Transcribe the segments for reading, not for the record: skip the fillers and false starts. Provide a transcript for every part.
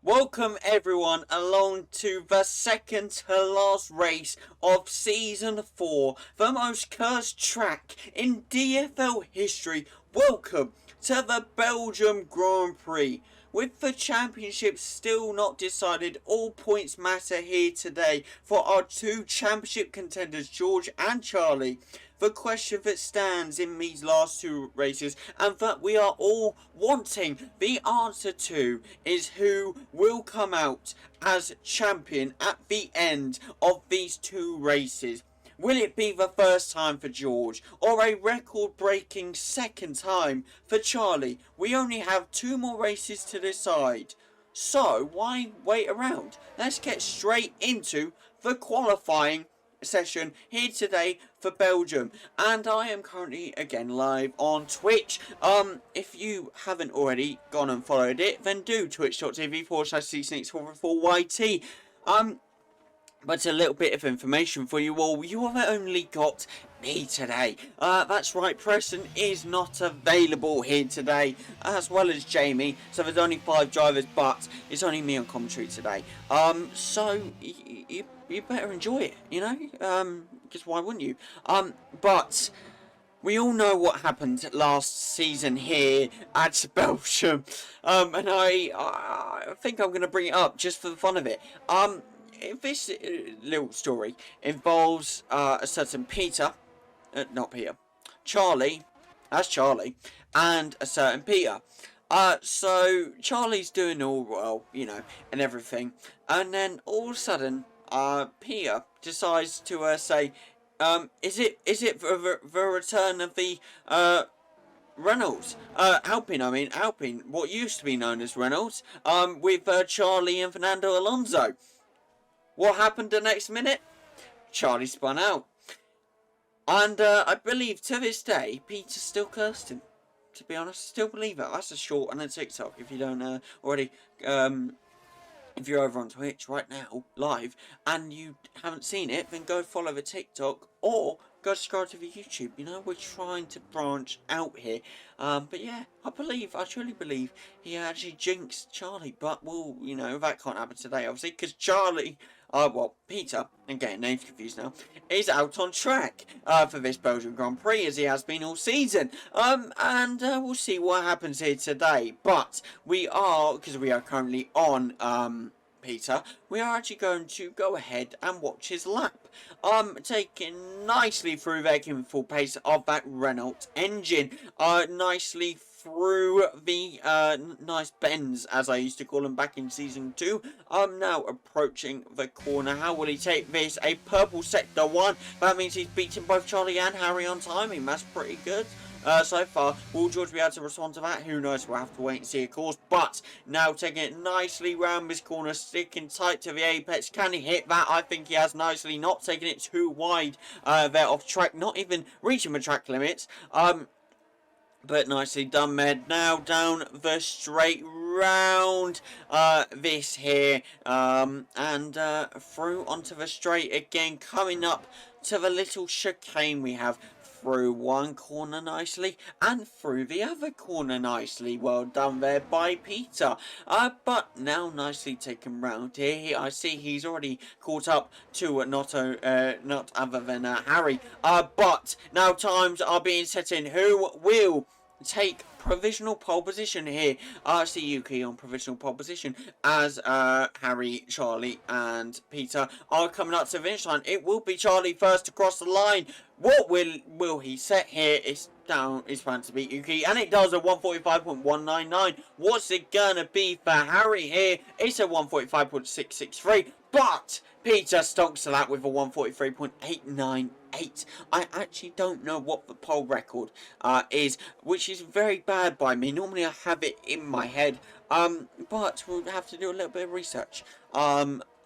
Welcome everyone along to the second to last race of season 4, the most cursed track in DFL history. Welcome to the Belgium Grand Prix. With the championship still not decided, all points matter here today for our two championship contenders, George and Charlie. The question that stands in these last two races and that we are all wanting the answer to is who will come out as champion at the end of these two races. Will it be the first time for George or a record-breaking second time for Charlie? We only have two more races to decide. So why wait around? Let's get straight into the qualifying session here today for Belgium, and I am currently again live on Twitch. If you haven't already gone and followed it, then do twitch.tv/c6444YT. But a little bit of information for you all. You have only got me today. That's right, Preston is not available here today, as well as Jamie. So there's only 5 drivers, but it's only me on commentary today. So you better enjoy it, you know? Because why wouldn't you? But we all know what happened last season here at Belgium. And I think I'm going to bring it up just for the fun of it. This little story involves a certain Charlie, that's Charlie, and a certain Peter. So Charlie's doing all well, you know, and everything, and then all of a sudden, Peter decides to say, is it the return of the Reynolds, Alpine, what used to be known as Reynolds, with Charlie and Fernando Alonso. What happened the next minute? Charlie spun out. And I believe to this day, Peter still cursed him. To be honest, still believe it. That's a short on a TikTok if you don't already. If you're over on Twitch right now, live, and you haven't seen it, then go follow the TikTok or go subscribe to the YouTube. You know, we're trying to branch out here. But yeah, I truly believe he actually jinxed Charlie. But, well, you know, that can't happen today, obviously, because Charlie, Peter, I'm getting names confused now, is out on track for this Belgian Grand Prix, as he has been all season. And we'll see what happens here today. But because we are currently on, Peter, we are actually going to go ahead and watch his lap. Taking nicely through there, giving full pace of that Renault engine. Nicely through the nice bends, as I used to call them back in season 2. Now approaching the corner. How will he take this? A purple sector 1. That means he's beaten both Charlie and Harry on timing. That's pretty good. So far, will George be able to respond to that? Who knows? We'll have to wait and see, of course. But now taking it nicely round this corner, sticking tight to the apex. Can he hit that? I think he has nicely. Not taking it too wide there off track. Not even reaching the track limits. But nicely done, Med. Now down the straight round this here. And through onto the straight again. Coming up to the little chicane we have. Through one corner nicely and through the other corner nicely. Well done there by Peter. But now nicely taken round here. I see he's already caught up to not other than Harry. But now times are being set in. Who will take provisional pole position here? I see Yuki on provisional pole position as Harry, Charlie and Peter are coming up to the finish line. It will be Charlie first across the line. What will he set here? It's down. It's planned to beat Yuki, and it does a 145.199. What's it gonna be for Harry here? It's a 145.663, but Peter stonks to that with a 143.898. I actually don't know what the pole record is, which is very bad by me. Normally I have it in my head, but we'll have to do a little bit of research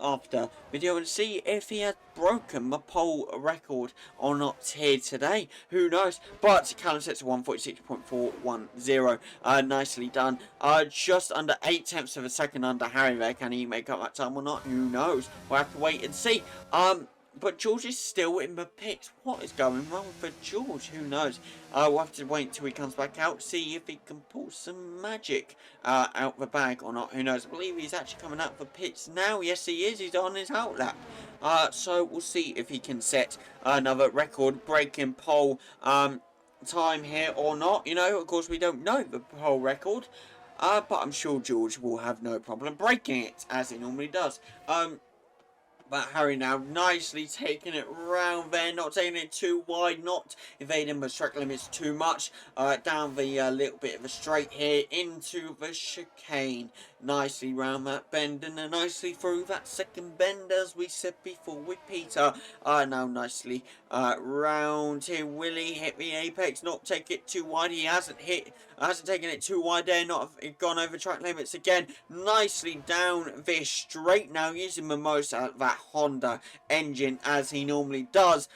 after video and see if he has broken the pole record or not here today. Who knows? But Callum sets a 146.410. Nicely done. Just under 8 tenths of a second under Harry there. Can he make up that time or not? Who knows? We'll have to wait and see. But George is still in the pits. What is going wrong for George? Who knows? We'll have to wait until he comes back out, see if he can pull some magic out the bag or not. Who knows? I believe he's actually coming out of the pits now. Yes, he is. He's on his out lap. So we'll see if he can set another record-breaking pole time here or not. You know, of course, we don't know the pole record. But I'm sure George will have no problem breaking it, as he normally does. But Harry now nicely taking it round there, not taking it too wide, not evading the track limits too much. Down the little bit of a straight here into the chicane. Nicely round that bend and then nicely through that second bend, as we said before with Peter. Now nicely round here. Willie hit the apex, not take it too wide. He hasn't taken it too wide there, not gone over track limits again. Nicely down this straight now, using the most out of that Honda engine as he normally does.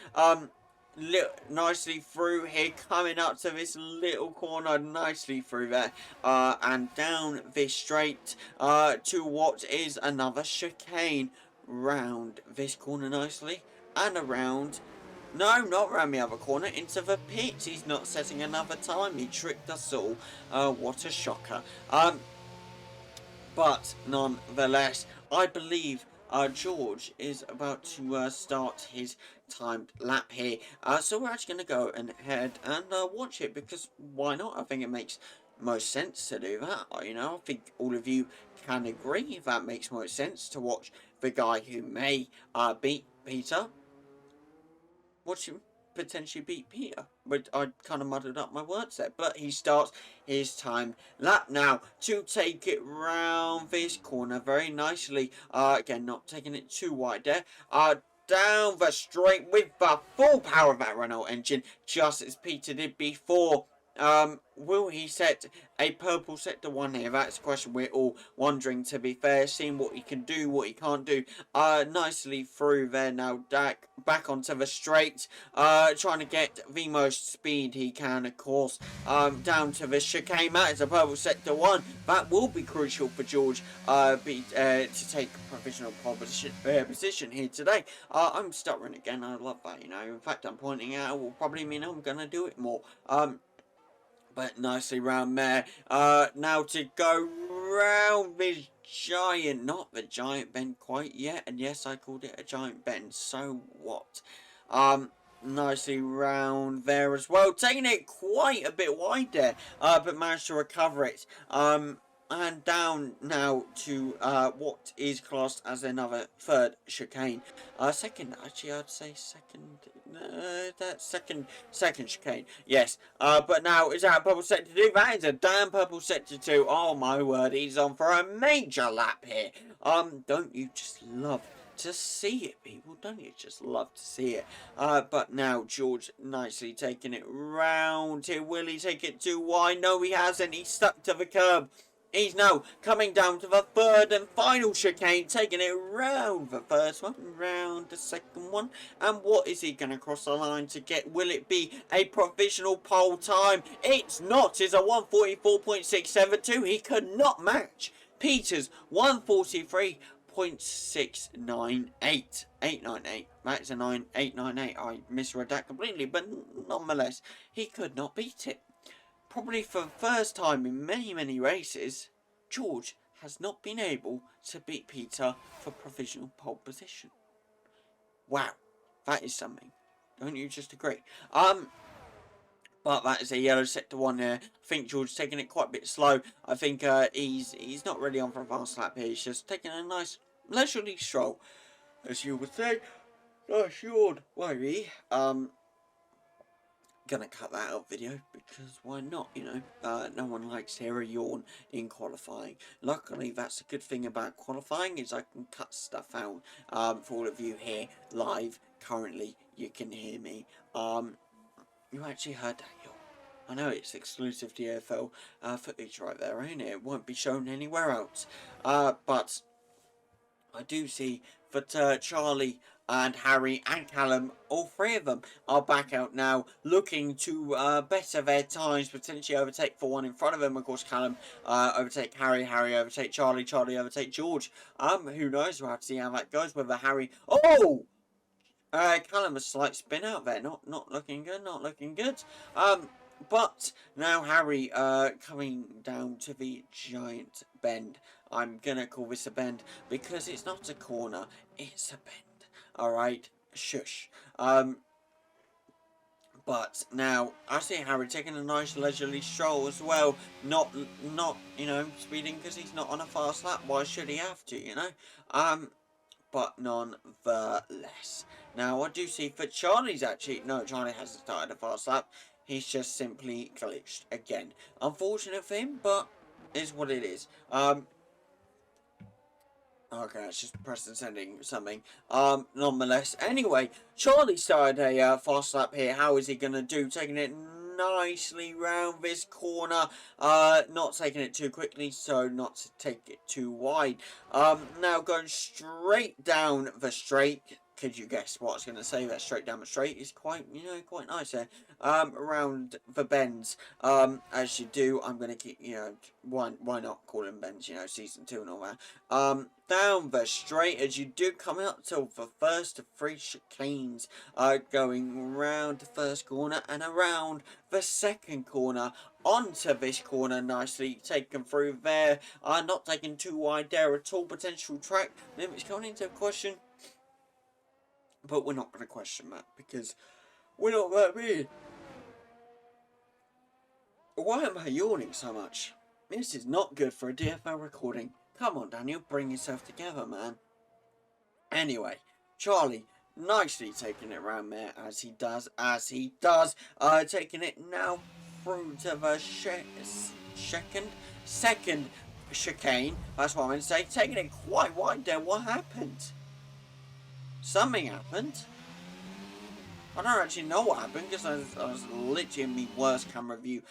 Nicely through here, coming up to this little corner, nicely through there, and down this straight to what is another chicane. Round this corner nicely, and around. No, not around the other corner, into the pits. He's not setting another time. He tricked us all. What a shocker. But nonetheless, I believe George is about to start his timed lap here. So we're actually going to go ahead and watch it, because why not? I think it makes most sense to do that. You know, I think all of you can agree that makes most sense to watch the guy who may beat Peter. Watch him potentially beat Peter. But I kind of muddled up my words there. But he starts his time lap now to take it round this corner very nicely. Again, not taking it too wide there. Down the straight with the full power of that Renault engine, just as Peter did before. Will he set a purple sector 1 here? That's the question we're all wondering, to be fair. Seeing what he can do, what he can't do. Nicely through there now. Back onto the straight. Trying to get the most speed he can, of course. Down to the chicane. That is a purple sector 1. That will be crucial for George to take provisional position here today. I'm stuttering again. I love that, you know. In fact, I'm pointing out, will probably mean I'm going to do it more. But nicely round there. Now to go round this giant, not the giant bend quite yet. And yes, I called it a giant bend. So what? Nicely round there as well. Taking it quite a bit wide there. But managed to recover it. And down now to what is classed as another third chicane. Second, actually, I'd say second. That's second chicane. Yes. But now is that a purple sector 2? That is a damn purple sector 2. Oh my word, he's on for a major lap here. Don't you just love to see it, people? Don't you just love to see it? But now George nicely taking it round here. Will he take it too wide? No, he hasn't. He's stuck to the curb. He's now coming down to the third and final chicane, taking it round the first one, round the second one. And what is he going to cross the line to get? Will it be a provisional pole time? It's not. It's a 144.672. He could not match Peter's 143.698. 898. That's a 898. I misread that completely, but nonetheless, he could not beat it. Probably for the first time in many, many races, George has not been able to beat Peter for provisional pole position. Wow, that is something. Don't you just agree? But that is a yellow sector 1 there. I think George's taking it quite a bit slow. I think he's not really on for a fast lap here. He's just taking a nice leisurely stroll, as you would say. Nice yawn, worry. Gonna cut that out video, because why not, you know? No one likes to hear a yawn in qualifying. Luckily, that's a good thing about qualifying, is I can cut stuff out. For all of you here live currently, you can hear me. You actually heard that yawn. I know it's exclusive DFL footage right there, ain't it? It won't be shown anywhere else. But I do see that Charlie and Harry and Callum, all three of them, are back out now, looking to better their times, potentially overtake for one in front of them. Of course, Callum overtake Harry, Harry overtake Charlie, Charlie overtake George. Who knows? We'll have to see how that goes, whether Harry... Oh! Callum, a slight spin out there. Not looking good. Not looking good. But now Harry, coming down to the giant bend. I'm gonna call this a bend because it's not a corner. It's a bend. All right. Shush. But now I see Harry taking a nice leisurely stroll as well. Not speeding because he's not on a fast lap. Why should he have to? But nonetheless. Now, I do see for Charlie's actually... No, Charlie hasn't started a fast lap. He's just simply glitched again. Unfortunate for him, but is what it is. Okay, it's just Preston sending something. Nonetheless. Anyway, Charlie started a fast lap here. How is he going to do? Taking it nicely round this corner. Not taking it too quickly, so not to take it too wide. Now going straight down the straight. Could you guess what I was going to say? That straight down the straight is quite nice there. Around the bends, as you do. I'm going to keep, why not call them bends, season 2 and all that. Down the straight as you do, coming up till the first of 3 chicanes, going round the first corner and around the second corner, onto this corner nicely, taken through there, not taking too wide there at all. Potential track limits coming into question, but we're not going to question that because we're not that big. Why am I yawning so much? This is not good for a DFL recording. Come on, Daniel, bring yourself together, man. Anyway, Charlie nicely taking it around there as he does. Taking it now through to the second chicane. That's what I meant to say. Taking it quite wide there. What happened? Something happened. I don't actually know what happened because I was literally in the worst camera view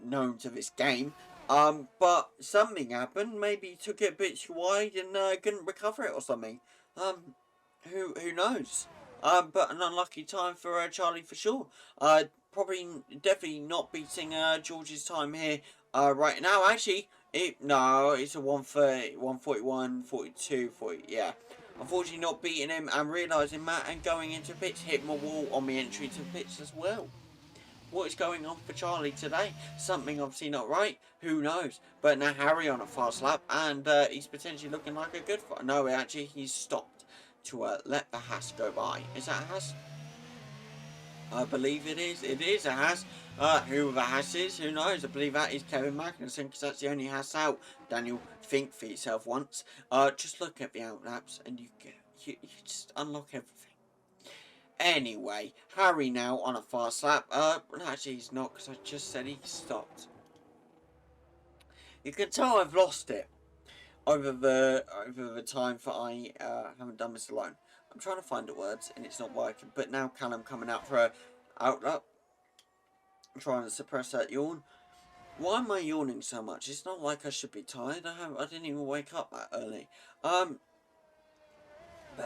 known to this game. But something happened. Maybe he took it a bit too wide and couldn't recover it or something. Who knows? But an unlucky time for Charlie for sure. Definitely not beating George's time here right now. Actually, it's a 130, 141, 42, 40, yeah. Unfortunately not beating him and realising that and going into pits, hit my wall on the entry to pits as well. What is going on for Charlie today? Something obviously not right. Who knows? But now Harry on a fast lap and he's potentially looking like a good fighter. No, actually he's stopped to let the Haas go by. Is that a Haas? I believe it is. It is a Haas. Who the Haas is, who knows? I believe that is Kevin Magnussen because that's the only Haas out. Daniel, think for yourself once. Just look at the outlaps and you just unlock everything. Anyway, Harry now on a fast lap. Actually he's not because I just said he stopped. You can tell I've lost it over the time that I haven't done this alone. I'm trying to find the words and it's not working. But now Callum coming out for a outlap. I'm trying to suppress that yawn. Why am I yawning so much? It's not like I should be tired. I didn't even wake up that early. But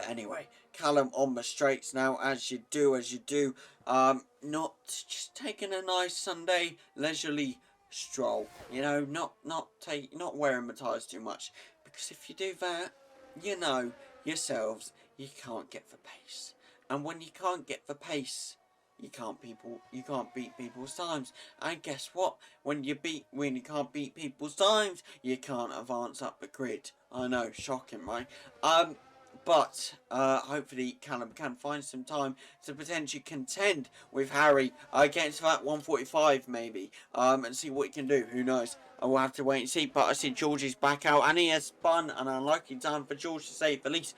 anyway, Callum on the straights now, as you do. Not just taking a nice Sunday leisurely stroll. Not wearing the tyres too much. Because if you do that, you know yourselves, you can't get the pace. And when you can't get the pace, you can't beat people's times. And guess what? When you can't beat people's times, you can't advance up the grid. I know, shocking, right? But hopefully Callum can find some time to potentially contend with Harry against that 145 maybe. And see what he can do. Who knows? I will have to wait and see. But I see George is back out and he has spun an unlucky time for George to say the least.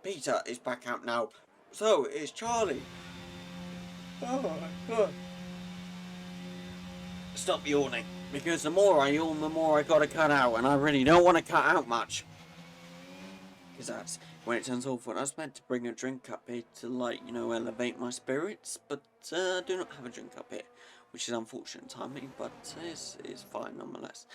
Peter is back out now. So it's Charlie. Oh my god. Stop yawning. Because the more I yawn, the more I gotta cut out. And I really don't want to cut out much. Because that's when it turns awful. I was meant to bring a drink up here to, elevate my spirits. But I do not have a drink up here. Which is unfortunate timing. But it's fine nonetheless.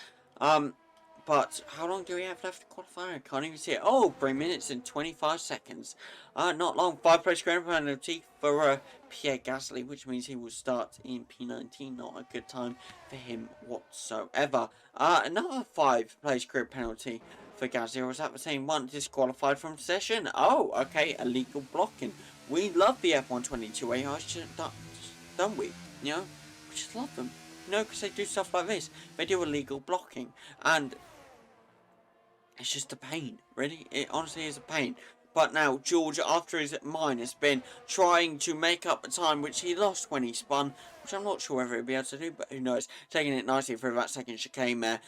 But how long do we have left to qualify? I can't even see it. Oh, 3 minutes and 25 seconds. Not long. 5-place grand penalty for Pierre Gasly, which means he will start in P19. Not a good time for him whatsoever. Another 5-place grid penalty for Gasly, or was that the same one? Disqualified from session. Oh, okay. Illegal blocking. We love the F122 AIs, don't we? You know, we just love them. You know, because they do stuff like this. They do illegal blocking, and it's just a pain, really. It honestly is a pain. But now, George, after his mine, has been trying to make up the time which he lost when he spun, which I'm not sure whether he'll be able to do, but who knows. Taking it nicely through that second chicane there.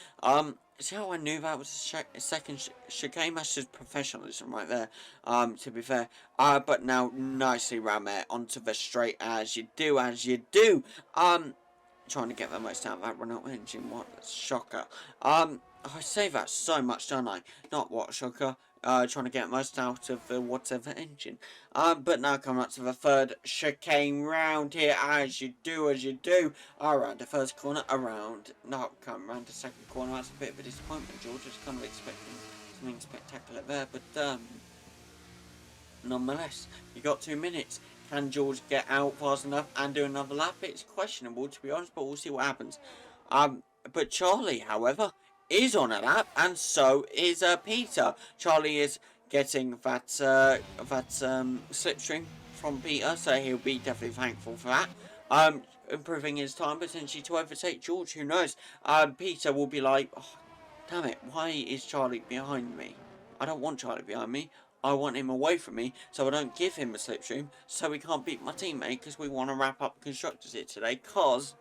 See how I knew that was a second chicane? That's just professionalism right there, to be fair. But now, nicely round there, onto the straight, as you do. Trying to get the most out of that Renault engine. What a shocker. I say that so much, don't I? Not what a shocker. Trying to get most out of the whatever engine. But now coming up to the third chicane round here, as you do. Around the first corner, come around the second corner. That's a bit of a disappointment, George. I was kind of expecting something spectacular there, but nonetheless, you got 2 minutes. Can George get out fast enough and do another lap? It's questionable, to be honest, but we'll see what happens. But Charlie, however, is on a lap, and so is Peter. Charlie is getting that slipstream from Peter, so he'll be definitely thankful for that. Improving his time potentially to overtake George. Who knows? Peter will be like, oh, damn it, why is Charlie behind me? I don't want Charlie behind me. I want him away from me, so I don't give him a slipstream, so we can't beat my teammate, because we want to wrap up Constructors here today, because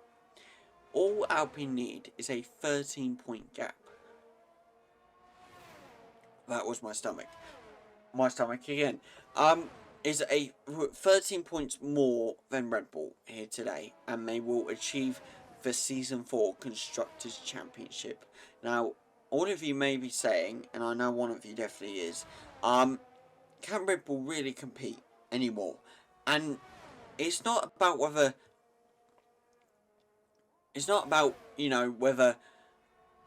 all Alpine need is a 13-point gap. That was my stomach. My stomach again. Is a 13 points more than Red Bull here today, and they will achieve the Season 4 Constructors Championship. Now, all of you may be saying, and I know one of you definitely is, can Red Bull really compete anymore? And it's not about whether... It's not about, you know, whether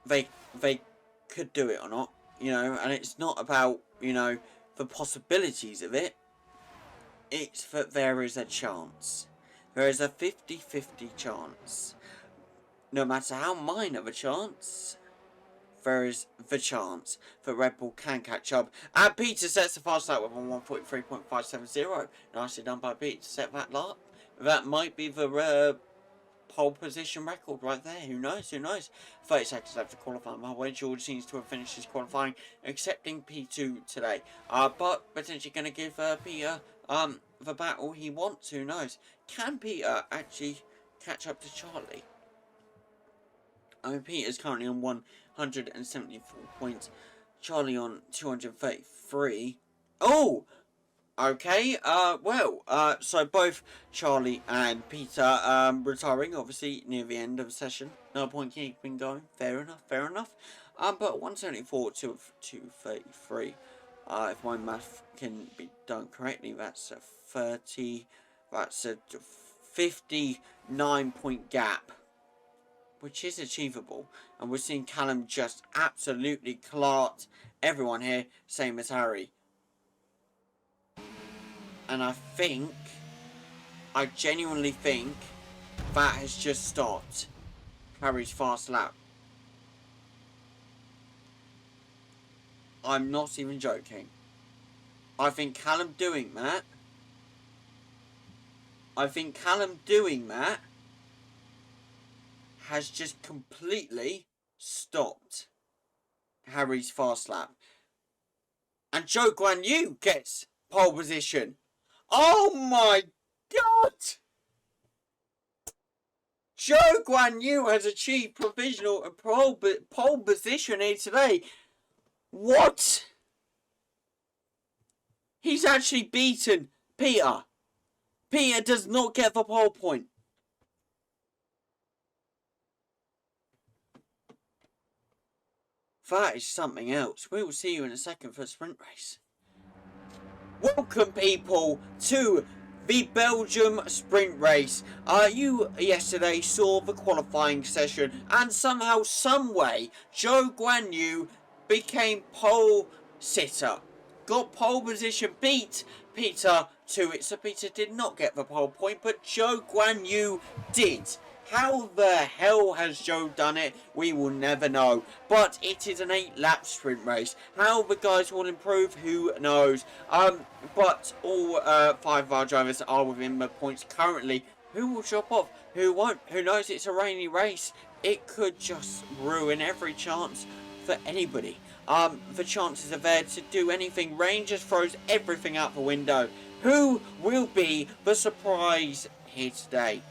they could do it or not, you know, and it's not about, you know, the possibilities of it. It's that there is a chance. There is a 50-50 chance. No matter how minor the chance, there is the chance that Red Bull can catch up. And Peter sets the fast lap with a 1:43.570. Nicely done by Peter to set that lap. That might be the pole position record right there. Who knows? 30 seconds left to qualify. My way, George seems to have finished his qualifying, accepting P2 today. But potentially going to give Peter the battle he wants. Who knows? Can Peter actually catch up to Charlie? I mean, Peter's currently on 174 points. Charlie on 233. Oh! Okay, so both Charlie and Peter retiring, obviously, near the end of the session. No point keeping going. Fair enough. But 174 to 233. If my math can be done correctly, that's a 59-point gap, which is achievable. And we're seeing Callum just absolutely clart everyone here, same as Harry. And I genuinely think that has just stopped Harry's fast lap. I'm not even joking. I think Callum doing that has just completely stopped Harry's fast lap. And Zhou Guanyu gets pole position. Oh my god! Zhou Guanyu has achieved provisional and pole position here today. What? He's actually beaten Peter. Peter does not get the pole point. That is something else. We will see you in a second for a sprint race. Welcome, people, to the Belgium sprint race. You yesterday saw the qualifying session, and somehow, someway, Zhou Guanyu became pole sitter. Got pole position, beat Peter to it. So Peter did not get the pole point, but Zhou Guanyu did. How the hell has Joe done it? We will never know. But it is an 8-lap sprint race. How the guys will improve, who knows? But all 5 of our drivers are within the points currently. Who will drop off? Who won't? Who knows? It's a rainy race. It could just ruin every chance for anybody. The chances are there to do anything. Rain just throws everything out the window. Who will be the surprise here today?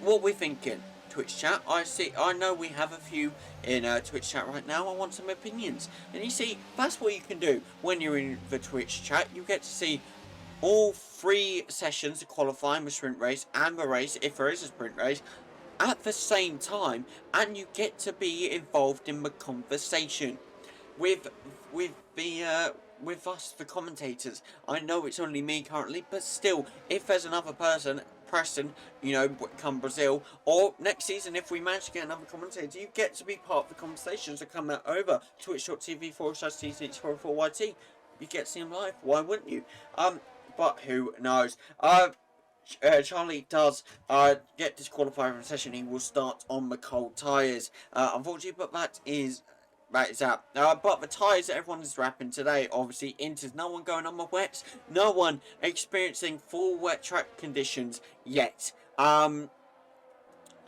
What we're thinking? Twitch chat. I know we have a few in Twitch chat right now. I want some opinions. And you see, that's what you can do when you're in the Twitch chat. You get to see all 3 sessions, the qualifying, the sprint race, and the race, if there is a sprint race, at the same time, and you get to be involved in the conversation with us, the commentators. I know it's only me currently, but still, if there's another person, Preston, you know, come Brazil, or next season, if we manage to get another commentator, you get to be part of the conversations that come out over twitch.tv/TC404YT. You get to see them live. Why wouldn't you? But who knows? Charlie does get disqualified from the session. He will start on the cold tyres, unfortunately, but that is that. But the tyres that everyone is wrapping today, obviously, Inter's no one going on the wets, no one experiencing full wet track conditions yet.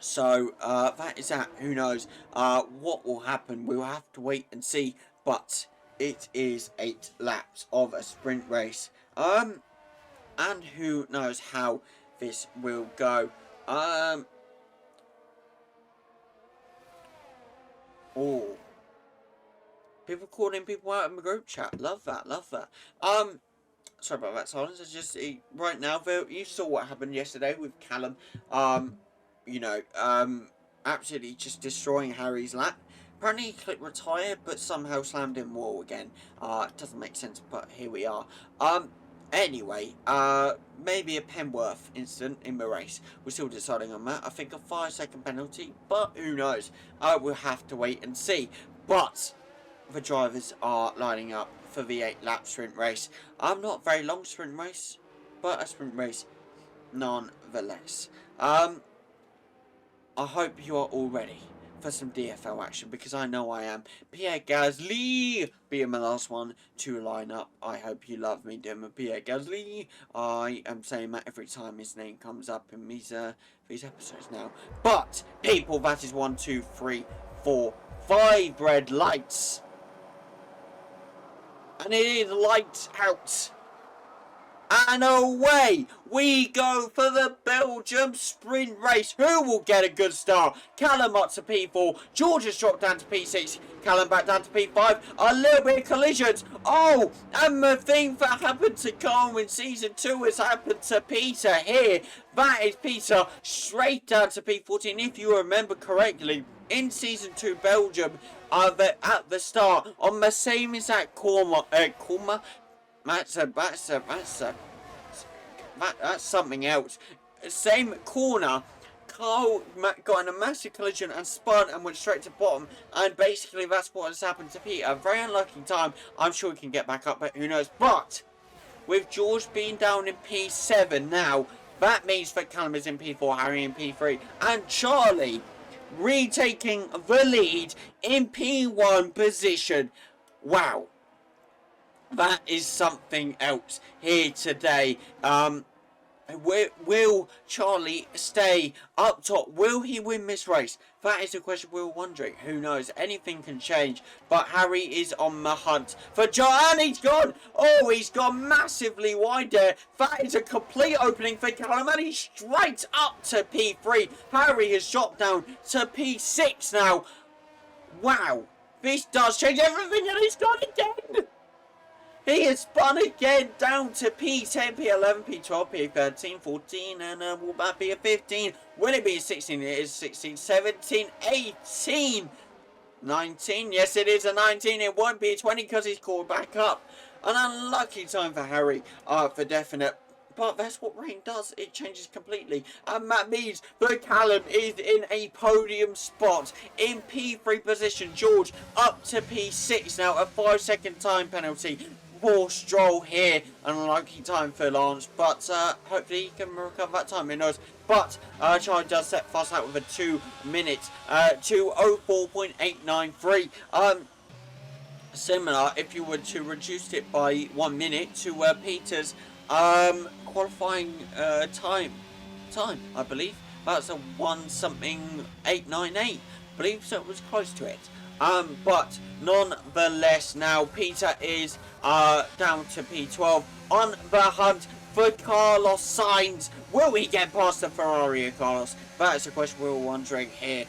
So that is that. Who knows what will happen? We'll have to wait and see. But it is 8 laps of a sprint race. And who knows how this will go. Oh. People calling people out in the group chat. Love that, love that. Sorry about that silence. It's just, right now, you saw what happened yesterday with Callum. You know, absolutely just destroying Harry's lap. Apparently he clicked retire, but somehow slammed in wall again. It doesn't make sense, but here we are. Anyway, maybe a Penworth incident in the race. We're still deciding on that. I think a 5-second penalty, but who knows? We'll have to wait and see. But the drivers are lining up for the 8-lap sprint race. Not a very long sprint race, but a sprint race nonetheless. I hope you are all ready for some DFL action, because I know I am. Pierre Gasly being the last one to line up. I hope you love me doing Pierre Gasly. I am saying that every time his name comes up in these episodes now. But people, that is 1, 2, 3, 4, 5 red lights, and it is lights out. And away we go for the Belgium sprint race. Who will get a good start? Callum up to P4. George has dropped down to P6. Callum back down to P5. A little bit of collisions. Oh, and the thing that happened to Carl in Season 2 has happened to Peter here. That is Peter straight down to P14. If you remember correctly, in Season 2 Belgium, at the start, on the same exact corner, that's something else. Same corner, Carl got in a massive collision and spun and went straight to bottom, and basically that's what has happened to Peter. A very unlucky time. I'm sure he can get back up, but who knows. But with George being down in P7 now, that means that Callum is in P4, Harry in P3, and Charlie retaking the lead in P1 position. Wow. That is something else here today. Will Charlie stay up top? Will he win this race? That is a question we're wondering. Who knows? Anything can change. But Harry is on the hunt for John. And he's gone. Oh, he's gone massively wide there. That is a complete opening for Callum. And he's straight up to P3. Harry has dropped down to P6 now. Wow. This does change everything, and he's gone again. He has spun again down to P10, P11, P12, P13, 14, and will that be a 15? Will it be a 16? It is 16, 17, 18, 19. Yes, it is a 19. It won't be a 20 because he's called back up. An unlucky time for Harry, for definite. But that's what rain does. It changes completely. And that means that Callum is in a podium spot in P3 position. George up to P6 now. A 5-second time penalty for Stroll here. An unlucky time for Lance. But hopefully he can recover that time. Who knows? but Charlie does set fast out with a 2 minutes, 2:04.893. Similar if you were to reduce it by 1 minute to Peter's qualifying time, I believe. That's a 1 something 898. I believe so, it was close to it. But nonetheless, now Peter is down to P12 on the hunt for Carlos Sainz. Will he get past the Ferrari of Carlos? That is a question we're all wondering here.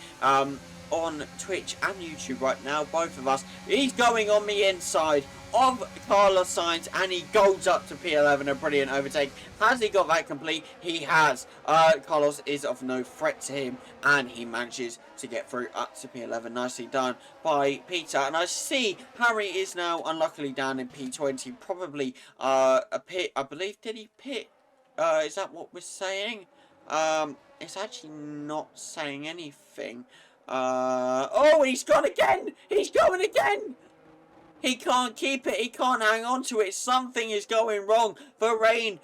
On Twitch and YouTube right now, both of us. He's going on the inside of Carlos Sainz and he goes up to P11, a brilliant overtake. Has he got that complete? He has. Carlos is of no threat to him and he manages to get through up to P11. Nicely done by Peter. And I see Harry is now unluckily down in P20. Probably a pit, I believe. Did he pit? Is that what we're saying? It's actually not saying anything. Oh, he's gone again! He's going again! He can't keep it. He can't hang on to it. Something is going wrong. The rain.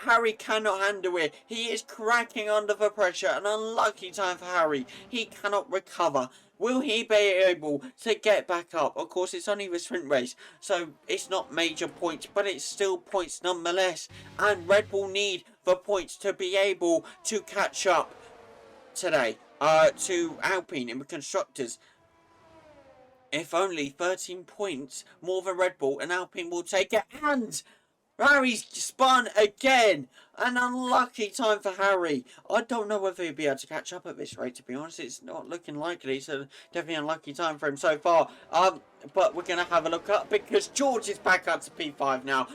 Harry cannot handle it. He is cracking under the pressure. An unlucky time for Harry. He cannot recover. Will he be able to get back up? Of course, it's only the sprint race, so it's not major points, but it's still points nonetheless. And Red Bull need the points to be able to catch up today. To Alpine in the constructors. If only 13 points more than Red Bull, and Alpine will take it. And Harry's spun again. An unlucky time for Harry. I don't know whether he'll be able to catch up at this rate, to be honest. It's not looking likely, so definitely an unlucky time for him so far. But we're going to have a look up because George is back up to P5 now.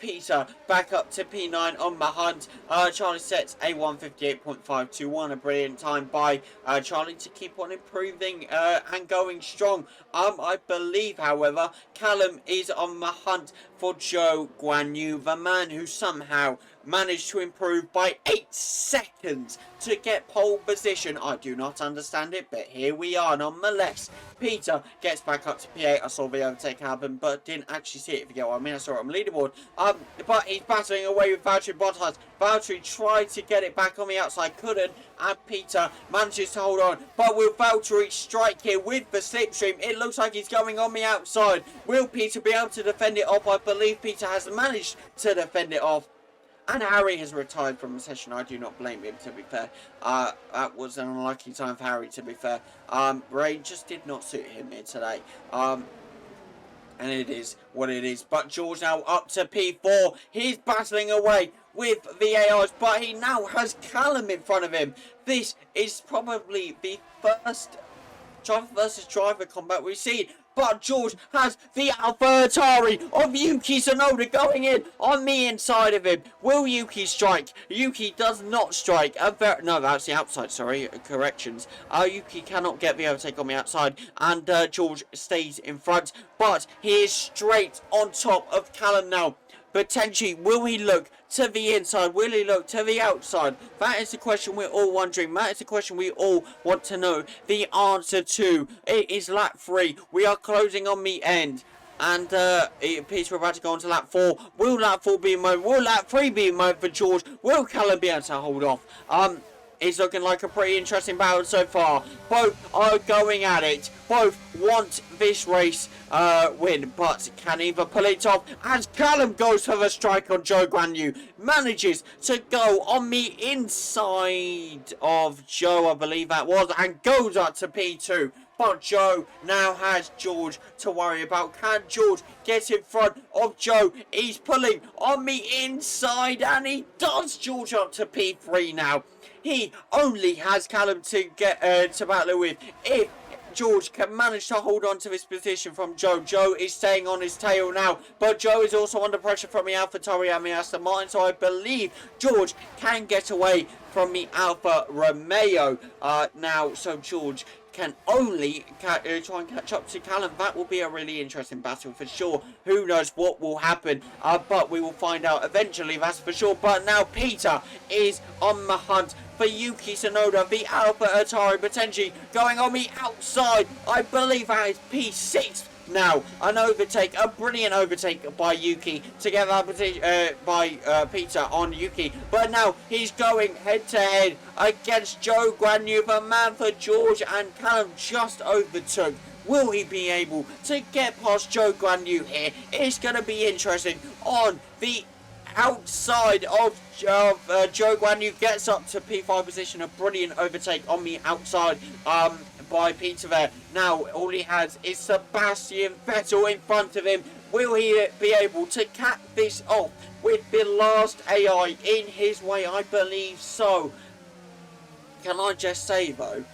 Peter back up to P9 on the hunt. Charlie sets a 1:58.521. A brilliant time by Charlie to keep on improving and going strong. I believe, however, Callum is on the hunt for Zhou Guanyu, the man who somehow managed to improve by 8 seconds to get pole position. I do not understand it, but here we are nonetheless. Peter gets back up to P8. I saw the overtake happen, but didn't actually see it, if you get what I mean. I saw it on the leaderboard. But he's battling away with Valtteri Bottas. Valtteri tried to get it back on the outside, couldn't, and Peter manages to hold on. But will Valtteri strike here with the slipstream? It looks like he's going on the outside. Will Peter be able to defend it off? I believe Peter has managed to defend it off. And Harry has retired from the session. I do not blame him, to be fair. That was an unlucky time for Harry, to be fair. Rain just did not suit him here today. And it is what it is. But George now up to P4. He's battling away with the AIs, but he now has Callum in front of him. This is probably the first driver versus driver combat we've seen. But George has the AlphaTauri of Yuki Tsunoda going in on the inside of him. Will Yuki strike? Yuki does not strike. No, that's the outside, sorry. Corrections. Yuki cannot get the overtake on the outside. And George stays in front. But he is straight on top of Callum now. Potentially, will he look to the inside? Will he look to the outside? That is the question we're all wondering. That is the question we all want to know the answer to. It is lap 3. We are closing on the end. And it appears we're about to go on to lap 4. Will lap 4 be in mode? Will lap 3 be in mode for George? Will Callum be able to hold off? It's looking like a pretty interesting battle so far. Both are going at it. Both want this race win, but can either pull it off as Callum goes for the strike on Zhou Guanyu. Manages to go on the inside of Zhou, I believe that was, and goes up to P2. But Zhou now has George to worry about. Can George get in front of Zhou? He's pulling on the inside, and he does. George up to P3 now. He only has Callum to get to battle with. If George can manage to hold on to this position from Zhou. Zhou is staying on his tail now, but Zhou is also under pressure from the AlphaTauri and the Aston Martin, so I believe George can get away from the Alfa Romeo now, so George can only try and catch up to Callum. That will be a really interesting battle for sure. Who knows what will happen, but we will find out eventually, that's for sure. But now Peter is on the hunt for Yuki Tsunoda, the AlphaTauri, potentially going on the outside. I believe that is P6 Now, an overtake, a brilliant overtake by Yuki to get that by Peter on Yuki. But now he's going head to head against Joe Guan Yu, the man for George and Callum just overtook. Will he be able to get past Joe Guan Yu here? It's going to be interesting on the outside of Joe Guan Yu. Gets up to P5 position, a brilliant overtake on the outside by Peter there. Now all he has is Sebastian Vettel in front of him. Will he be able to cap this off with the last AI in his way? I believe so. Can I just say though,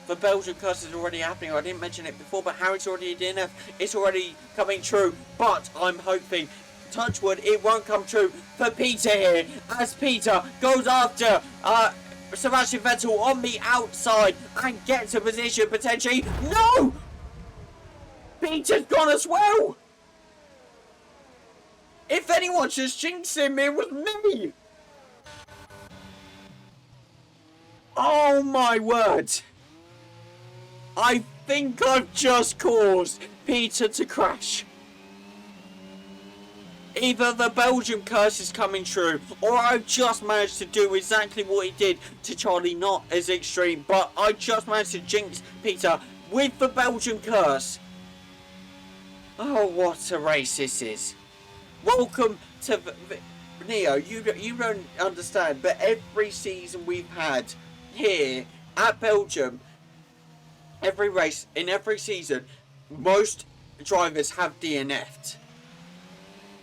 the Belgian curse is already happening. I didn't mention it before, but Harry's already a DNF. It's already coming true, but I'm hoping, touch wood, it won't come true for Peter here, as Peter goes after Sebastian Vettel on the outside and gets a position potentially. No! Peter's gone as well! If anyone just jinxed him, it was me! Oh my word! I think I've just caused Peter to crash. Either the Belgium curse is coming true, or I've just managed to do exactly what he did to Charlie, not as extreme, but I just managed to jinx Peter with the Belgium curse. Oh, what a race this is. Welcome to Neo, you don't understand, but every season we've had here at Belgium, every race, in every season, most drivers have DNF'd.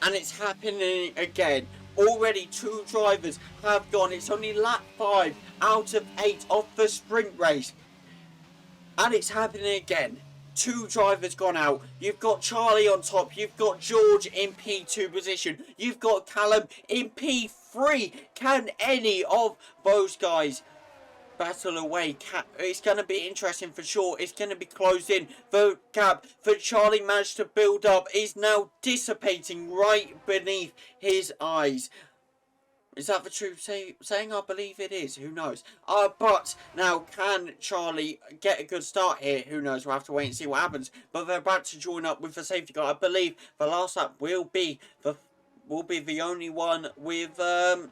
And it's happening again. Already 2 drivers have gone. It's only lap 5 out of 8 of the sprint race. And it's happening again. 2 drivers gone out. You've got Charlie on top. You've got George in P2 position. You've got Callum in P3. Can any of those guys battle away? It's going to be interesting for sure. It's going to be closed in. The gap that Charlie managed to build up is now dissipating right beneath his eyes. Is that the truth saying? I believe it is. Who knows? But now, can Charlie get a good start here? Who knows? We'll have to wait and see what happens. But they're about to join up with the safety car. I believe the last lap will be the only one with a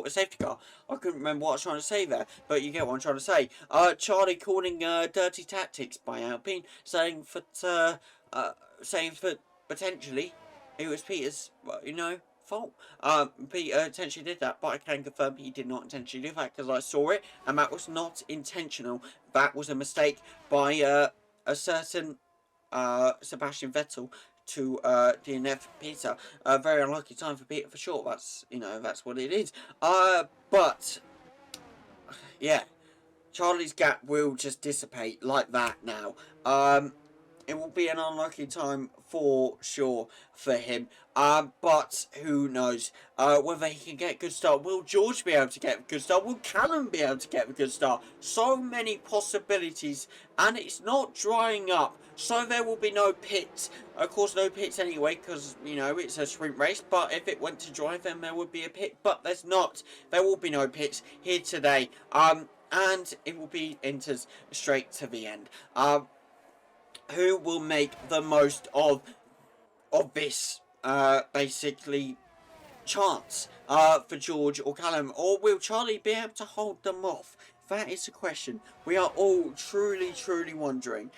safety car. I couldn't remember what I was trying to say there, but you get what I'm trying to say. Charlie calling dirty tactics by Alpine, saying that potentially it was Peter's, fault. Peter intentionally did that, but I can confirm he did not intentionally do that because I saw it, and that was not intentional. That was a mistake by a certain Sebastian Vettel to DNF Peter. A very unlucky time for Peter for sure. That's that's what it is. But yeah, Charlie's gap will just dissipate like that now. It will be an unlucky time for sure for him. But who knows whether he can get a good start. Will George be able to get a good start? Will Callum be able to get a good start? So many possibilities, and it's not drying up. So there will be no pits. Of course, no pits anyway, because, it's a sprint race. But if it went to dry, then there would be a pit. But there's not. There will be no pits here today. And it will be enters straight to the end. Who will make the most of this, basically, chance for George or Callum? Or will Charlie be able to hold them off? That is the question we are all truly, truly wondering.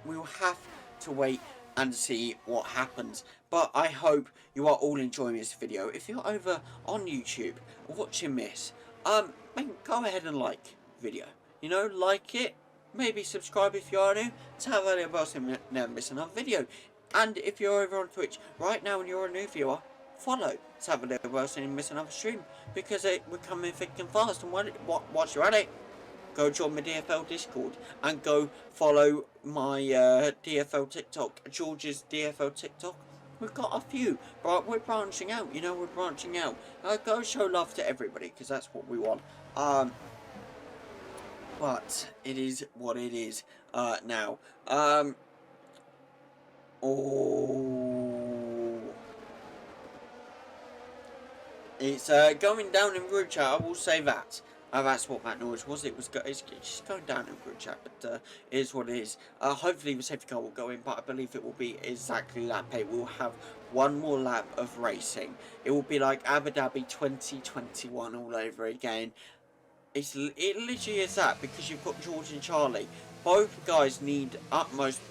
We'll have to wait and see what happens. But I hope you are all enjoying this video. If you're over on YouTube watching this, go ahead and like the video. Like it. Maybe subscribe if you are new to have a little bell so you never miss another video. And if you're over on Twitch right now and you're a new viewer, follow to have a little bell so you miss another stream. Because we're coming thick and fast. And once you're at it, go join my DFL Discord and go follow my DFL TikTok, George's DFL TikTok. We've got a few, but we're branching out. We're branching out. Go show love to everybody because that's what we want. But it is what it is now. It's going down in group chat, I will say that. That's what that noise was. It's just going down in group chat, but it is what it is. Hopefully the safety car will go in, but I believe it will be exactly lap 8. We'll have one more lap of racing. It will be like Abu Dhabi 2021 all over again. It literally is that, because you've got George and Charlie. Both guys need utmost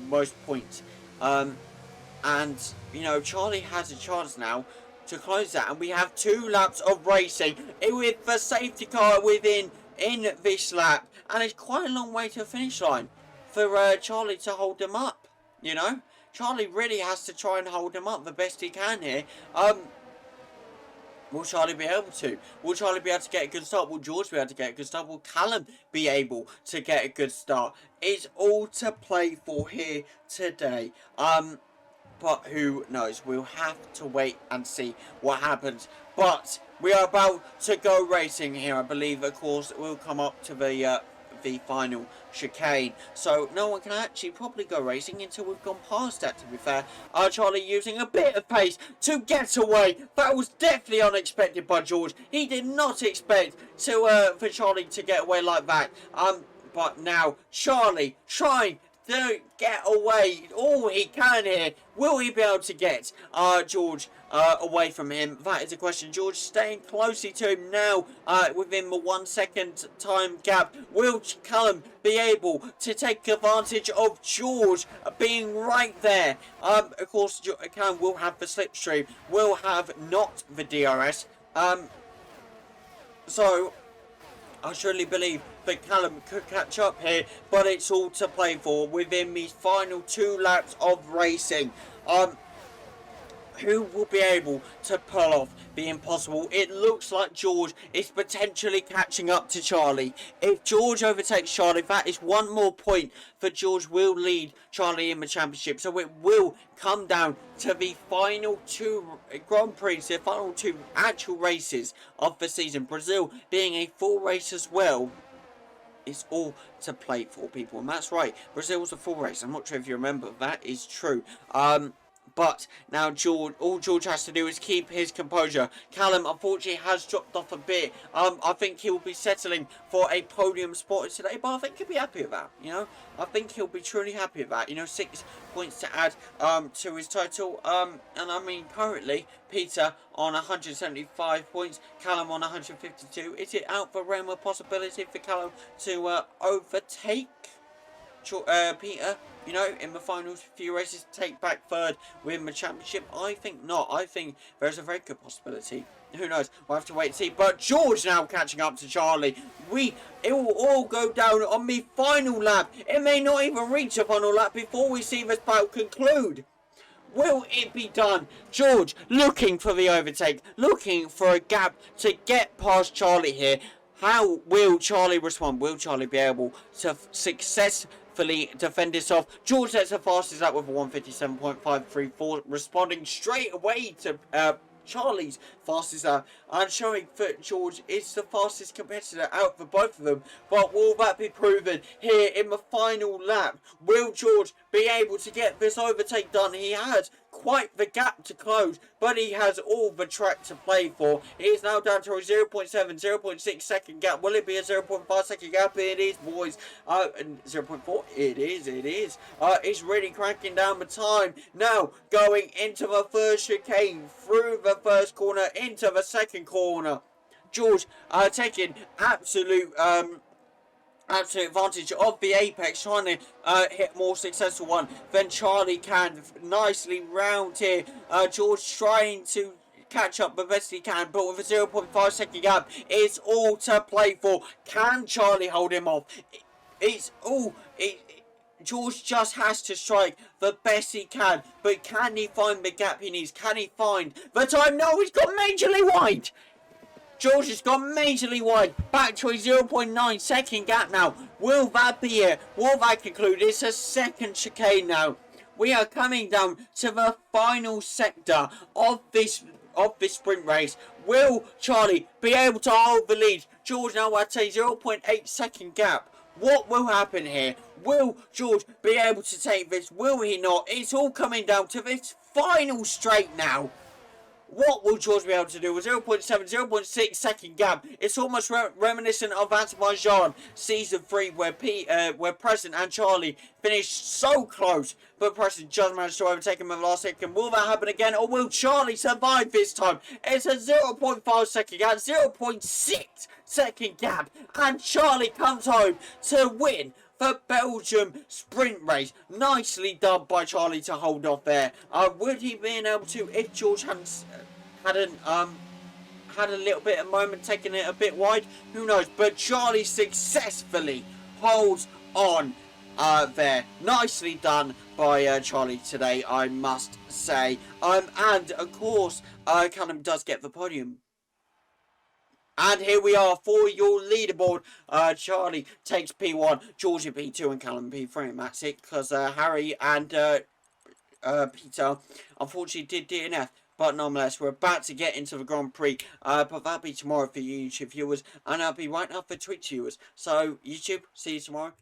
most points. And, you know, Charlie has a chance now to close that, and we have 2 laps of racing with the safety car in this lap, and it's quite a long way to the finish line for Charlie to hold them up. You know, Charlie really has to try and hold them up the best he can here. Will Charlie be able to? Will Charlie be able to get a good start? Will George be able to get a good start? Will Callum be able to get a good start? It's all to play for here today. But who knows? We'll have to wait and see what happens. But we are about to go racing here. I believe, of course, we'll come up to the final chicane. So no one can actually probably go racing until we've gone past that, to be fair. Charlie using a bit of pace to get away. That was definitely unexpected by George. He did not expect for Charlie to get away like that. But now Charlie trying to get away all he can here. Will he be able to get George away from him? That is a question. George staying closely to him now within the 1 second time gap. Will Callum be able to take advantage of George being right there? Of course, Callum will have the slipstream, will have not the DRS. So I surely believe that Callum could catch up here, but it's all to play for within these final 2 laps of racing. Who will be able to pull off the impossible? It looks like George is potentially catching up to Charlie. If George overtakes Charlie, that is 1 more point for George will lead Charlie in the championship. So it will come down to the final 2 Grand Prix, the final 2 actual races of the season. Brazil being a full race as well. It's all to play for, people, and that's right. Brazil's a full race. I'm not sure if you remember. That is true. But now all George has to do is keep his composure. Callum, unfortunately, has dropped off a bit. I think he will be settling for a podium spot today, but I think he'll be happy with that. You know, I think he'll be truly happy with that. You know, 6 points to add to his total. And I mean, currently, Peter on 175 points, Callum on 152. Is it out for realm of possibility for Callum to overtake Peter, you know, in the final few races, take back 3rd, win the championship? I think not. I think there's a very good possibility. Who knows? We'll have to wait and see. But George now catching up to Charlie. It will all go down on the final lap. It may not even reach the final lap before we see this battle conclude. Will it be done? George looking for the overtake, looking for a gap to get past Charlie here. How will Charlie respond? Will Charlie be able to successfully defend this off? George sets the fastest lap with a 1:57.534, responding straight away to Charlie's fastest lap, and showing that George is the fastest competitor out for both of them. But will that be proven here in the final lap? Will George be able to get this overtake done? He has quite the gap to close, but he has all the track to play for. He is now down to a 0.7, 0.6 second gap. Will it be a 0.5 second gap? It is, boys. 0.4. It is. It's really cranking down the time. Now, going into the first chicane, through the first corner, into the second corner. George taking absolute advantage of the apex, trying to hit a more successful one than Charlie can. Nicely round here. George trying to catch up the best he can, but with a 0.5 second gap, it's all to play for. Can Charlie hold him off? George just has to strike the best he can, but can he find the gap he needs? Can he find the time? No, he's got majorly wide. George has gone majorly wide, back to a 0.9 second gap now. Will that be it? Will that conclude? It's a second chicane now. We are coming down to the final sector of this sprint race. Will Charlie be able to hold the lead? George now at a 0.8 second gap. What will happen here? Will George be able to take this? Will he not? It's all coming down to this final straight now. What will George be able to do with 0.7, 0.6 second gap? It's almost reminiscent of Azerbaijan Season 3 where Preston and Charlie finished so close, but Preston just managed to overtake him at the last second. Will that happen again, or will Charlie survive this time? It's a 0.5 second gap, 0.6 second gap, and Charlie comes home to win the Belgium sprint race. Nicely done by Charlie to hold off there. Would he been able to if George hadn't had a little bit of moment taking it a bit wide? Who knows? But Charlie successfully holds on there. Nicely done by Charlie today, I must say. And of course, Callum does get the podium. And here we are for your leaderboard. Charlie takes P1, Georgia P2, and Callum P3. And that's it, because Harry and Peter unfortunately did DNF. But nonetheless, we're about to get into the Grand Prix. But that'll be tomorrow for you YouTube viewers. And I'll be right up for Twitch viewers. So, YouTube, see you tomorrow.